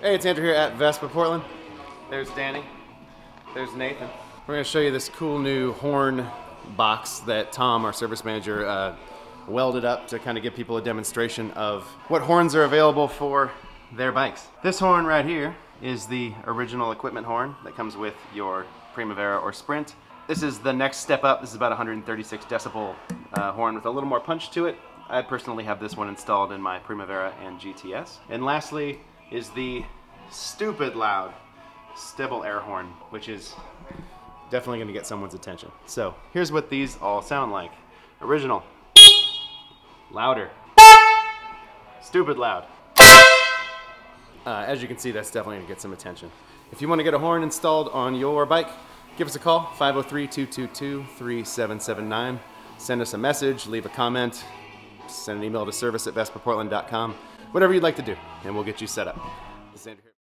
Hey, it's Andrew here at Vespa Portland. There's Danny. There's Nathan. We're going to show you this cool new horn box that Tom, our service manager, welded up to kind of give people a demonstration of what horns are available for their bikes. This horn right here is the original equipment horn that comes with your Primavera or Sprint. This is the next step up. This is about 136 decibel horn with a little more punch to it. I personally have this one installed in my Primavera and GTS. And lastly is the stupid loud stubble air horn, which is definitely going to get someone's attention. So here's what these all sound like. Original, louder, stupid loud. As you can see, that's definitely going to get some attention. If you want to get a horn installed on your bike, give us a call, 503-222-3779. Send us a message, leave a comment, send an email to service@vespaportland.com. Whatever you'd like to do, and we'll get you set up. This is Andrew here.